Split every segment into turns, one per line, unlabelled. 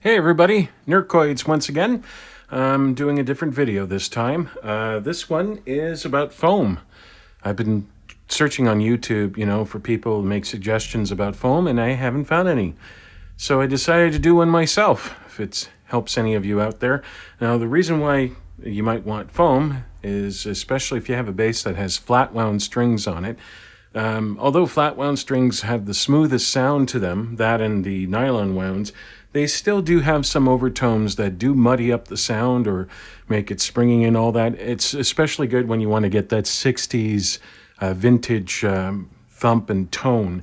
Hey everybody, Nerdcoids once again. I'm doing a different video this time. This one is about foam. I've been searching on YouTube, for people to make suggestions about foam, and I haven't found any. So I decided to do one myself, if it helps any of you out there. Now, the reason why you might want foam is, especially if you have a bass that has flat wound strings on it. Although flat wound strings have the smoothest sound to them, that and the nylon wounds, they still do have some overtones that do muddy up the sound or make it springing and all that. It's especially good when you want to get that 60s vintage thump and tone.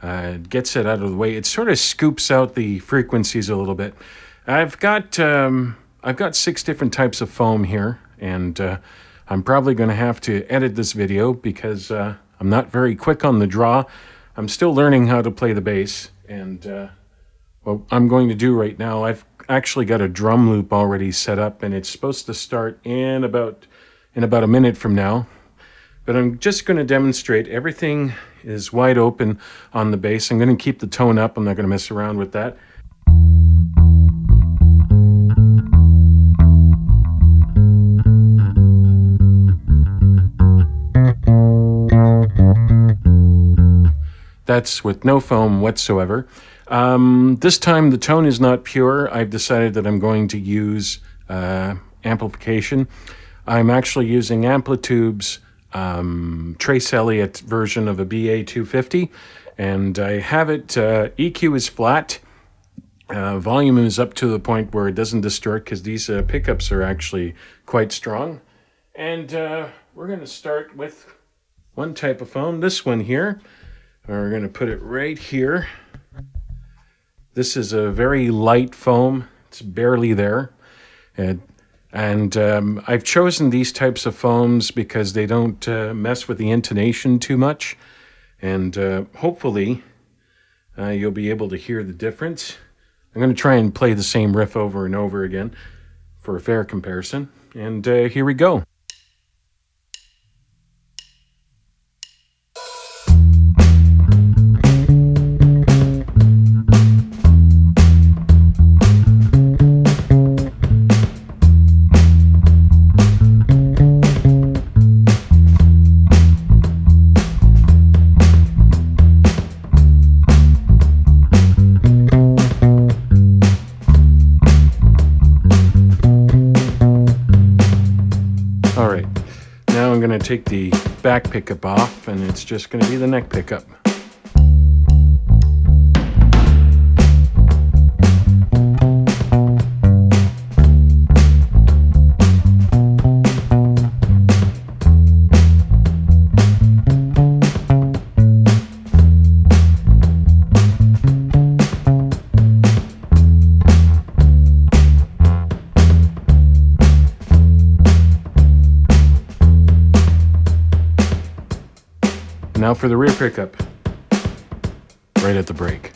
It gets it out of the way. It sort of scoops out the frequencies a little bit. I've got 6 different types of foam here, and I'm probably going to have to edit this video because I'm not very quick on the draw. I'm still learning how to play the bass, and what I'm going to do right now, I've actually got a drum loop already set up, and it's supposed to start in about a minute from now. But I'm just going to demonstrate. Everything is wide open on the bass. I'm going to keep the tone up. I'm not going to mess around with that. That's with no foam whatsoever. This time the tone is not pure. I've decided that I'm going to use amplification. I'm actually using Amplitude's Trace Elliott version of a BA250, and I have it, EQ is flat, volume is up to the point where it doesn't distort because these pickups are actually quite strong. And we're going to start with one type of foam, this one here. We're going to put it right here. This is a very light foam. It's barely there. And I've chosen these types of foams because they don't mess with the intonation too much. And hopefully you'll be able to hear the difference. I'm going to try and play the same riff over and over again for a fair comparison. And here we go. All right, now I'm going to take the back pickup off, and it's just going to be the neck pickup. Now for the rear pickup, right at the break.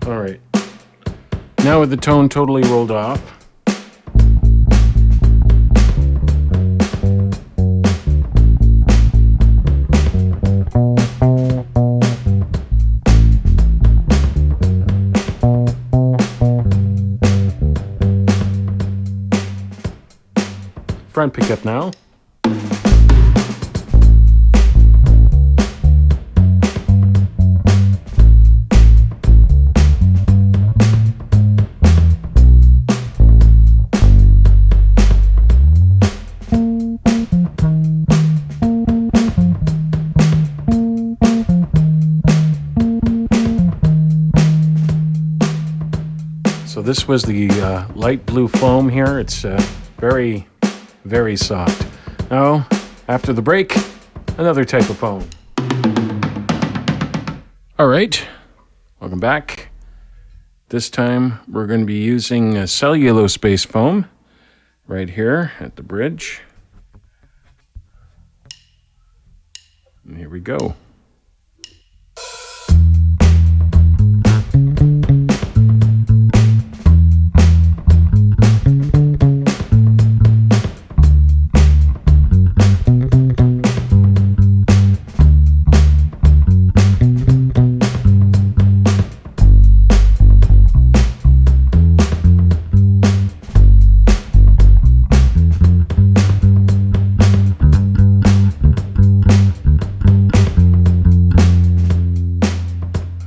All right, now with the tone totally rolled off, front pickup now. So this was the light blue foam here. It's very, very soft. Now, after the break, another type of foam. All right, welcome back. This time we're going to be using a cellulose-based foam right here at the bridge. And here we go.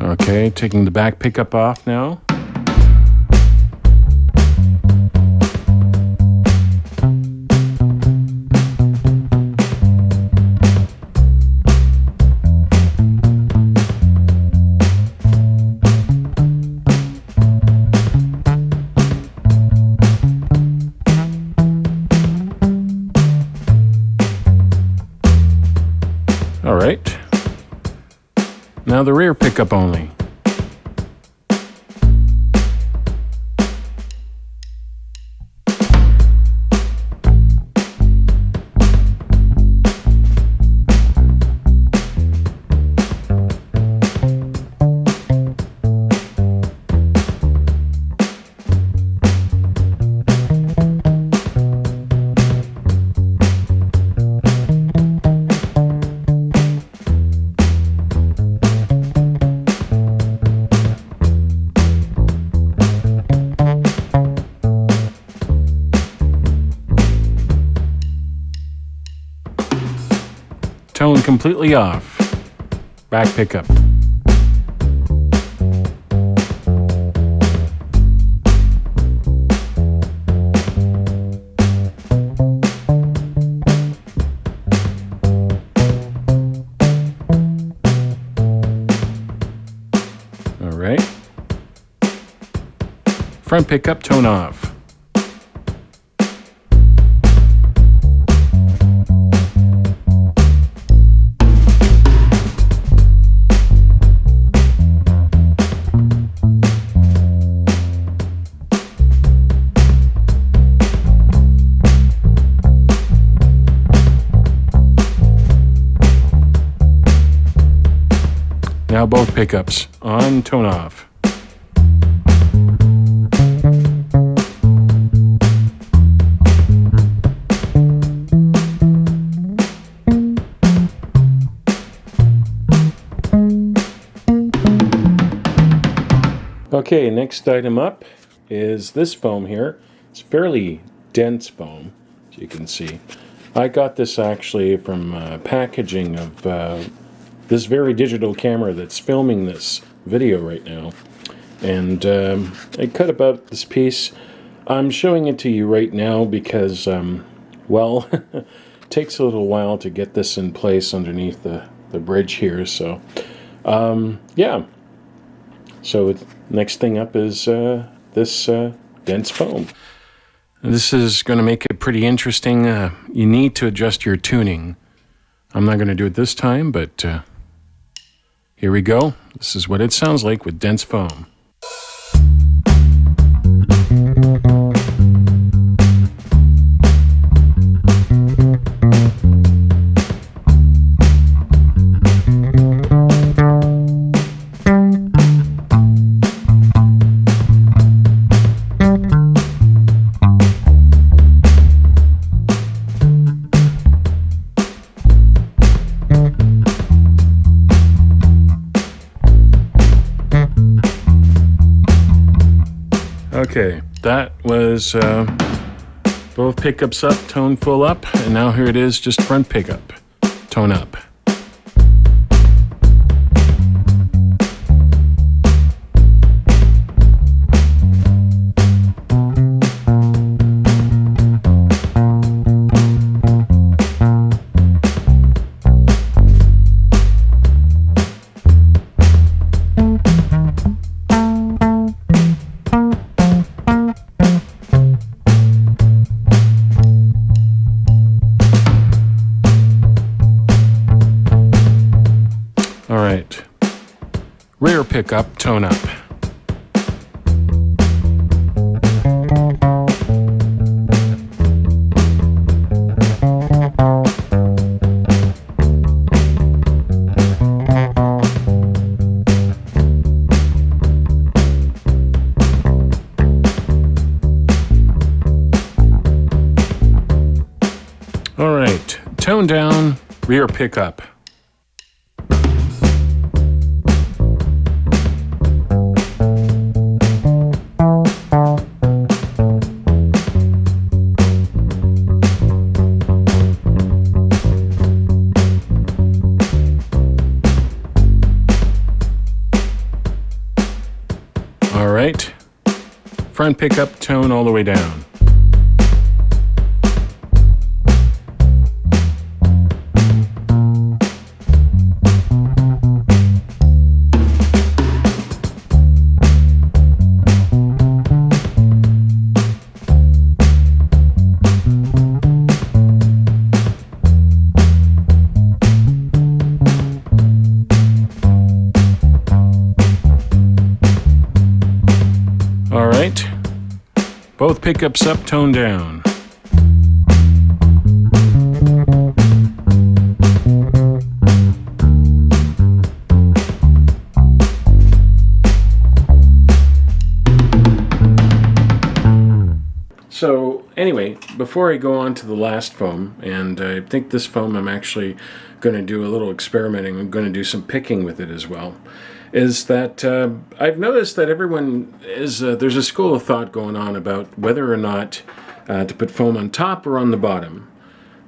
Okay, taking the back pickup off now. All right. Now the rear pickup only. Tone completely off. Back pickup. All right. Front pickup, tone off. Now both pickups on, tone off. Okay, next item up is this foam here. It's fairly dense foam, as you can see. I got this actually from packaging of this very digital camera that's filming this video right now. And I cut about this piece. I'm showing it to you right now because, well, it takes a little while to get this in place underneath the bridge here. So, yeah. So next thing up is this dense foam. This is going to make it pretty interesting. You need to adjust your tuning. I'm not going to do it this time, but here we go. This is what it sounds like with dense foam. Okay, that was both pickups up, tone full up, and now here it is, just front pickup, tone up. All right. Rear pickup, tone up. All right, tone down, rear pickup. All right, front pickup, tone all the way down. All right, both pickups up, tone down. So anyway, before I go on to the last foam, and I think this foam I'm actually going to do a little experimenting, I'm going to do some picking with it as well, is that I've noticed that everyone is, there's a school of thought going on about whether or not to put foam on top or on the bottom.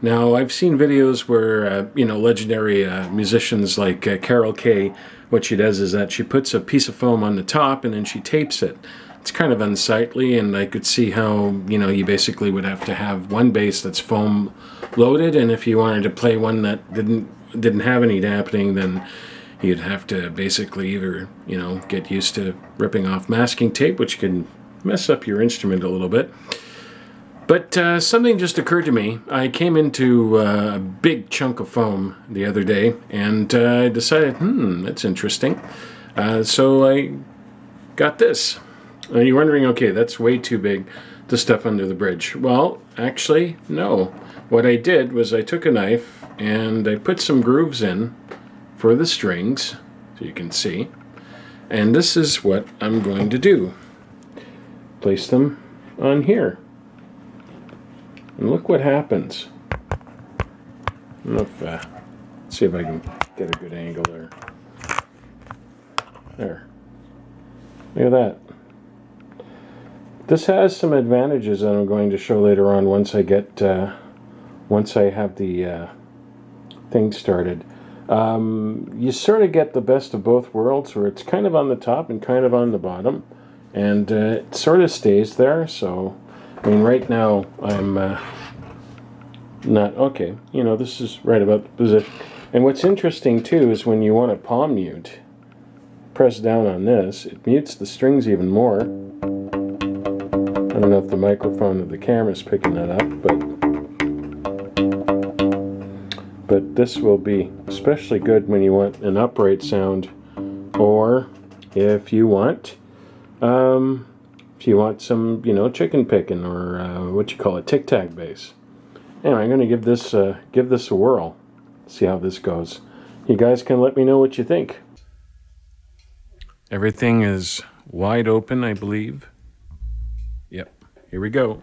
Now, I've seen videos where, legendary musicians like Carol Kay, what she does is that she puts a piece of foam on the top and then she tapes it. It's kind of unsightly, and I could see how, you basically would have to have one bass that's foam loaded, and if you wanted to play one that didn't have any dampening, then you'd have to basically either, get used to ripping off masking tape, which can mess up your instrument a little bit. But something just occurred to me. I came into a big chunk of foam the other day, and I decided, that's interesting. So I got this. You're wondering, okay, that's way too big to stuff under the bridge. Well, actually, no. What I did was I took a knife and I put some grooves in for the strings, so you can see. And this is what I'm going to do. Place them on here. And look what happens. I don't know if, let's see if I can get a good angle there. There. Look at that. This has some advantages that I'm going to show later on once I have the thing started. You sort of get the best of both worlds, where it's kind of on the top and kind of on the bottom, and it sort of stays there. So, I mean, right now I'm not okay. This is right about the position. And what's interesting too is when you want to palm mute, press down on this, it mutes the strings even more. I don't know if the microphone of the camera is picking that up, but this will be especially good when you want an upright sound, or if you want some, chicken picking, or what you call a tic-tac bass. Anyway, I'm going to give this a whirl, see how this goes. You guys can let me know what you think. Everything is wide open, I believe. Yep, here we go.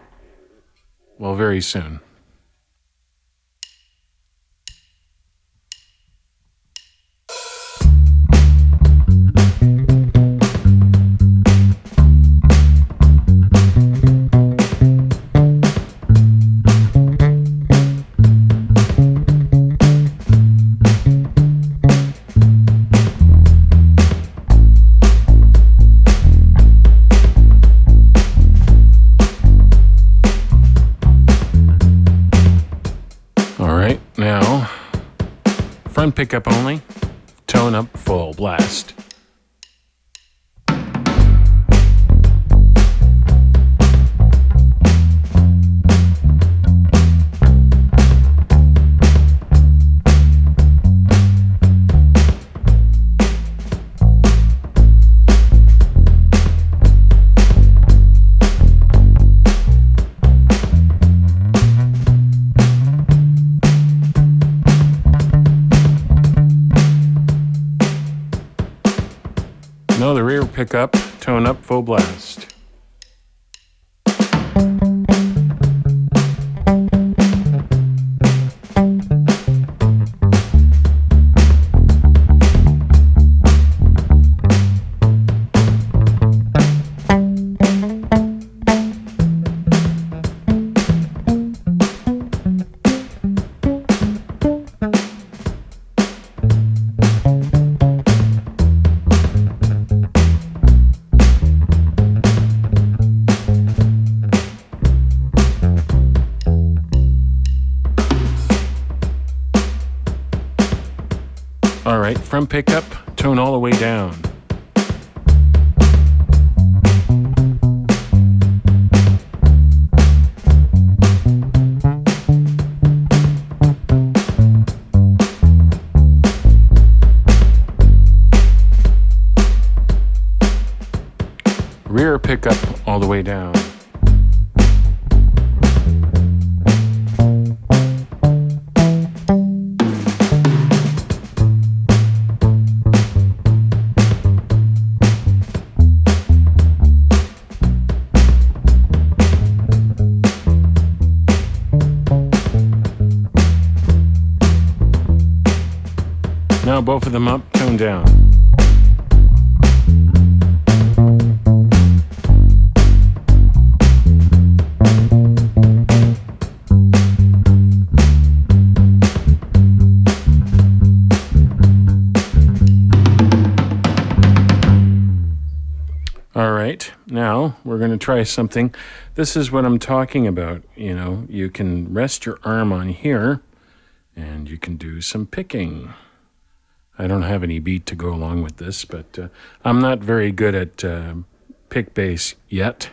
Well, very soon. Now, front pickup only, tone up full blast. pickup, tone up, full blast. All right, front pickup, tone all the way down. Rear pickup all the way down. Now both of them up, tone down. All right, now we're going to try something. This is what I'm talking about. You know, you can rest your arm on here and you can do some picking. I don't have any beat to go along with this, but I'm not very good at pick bass yet.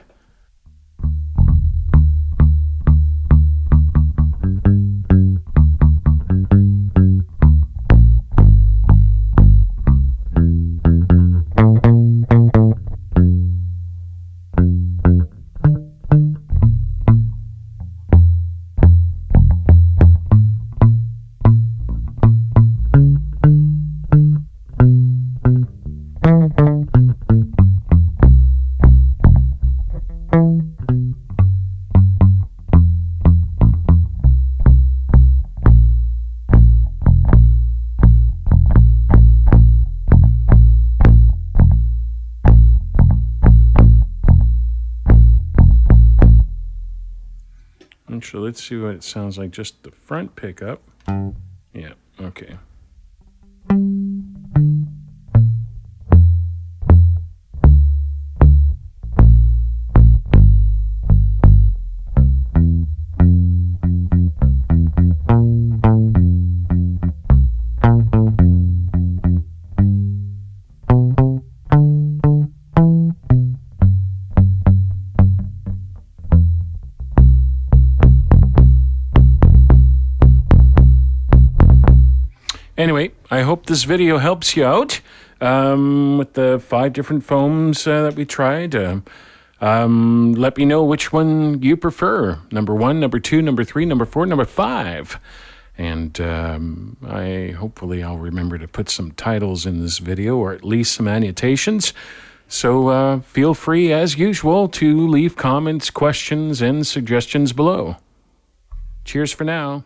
Actually, let's see what it sounds like, just the front pickup. Yeah, okay. Anyway, I hope this video helps you out with the 5 different foams that we tried. Let me know which one you prefer. Number 1, number 2, number 3, number 4, number 5. And hopefully I'll remember to put some titles in this video, or at least some annotations. So feel free, as usual, to leave comments, questions, and suggestions below. Cheers for now.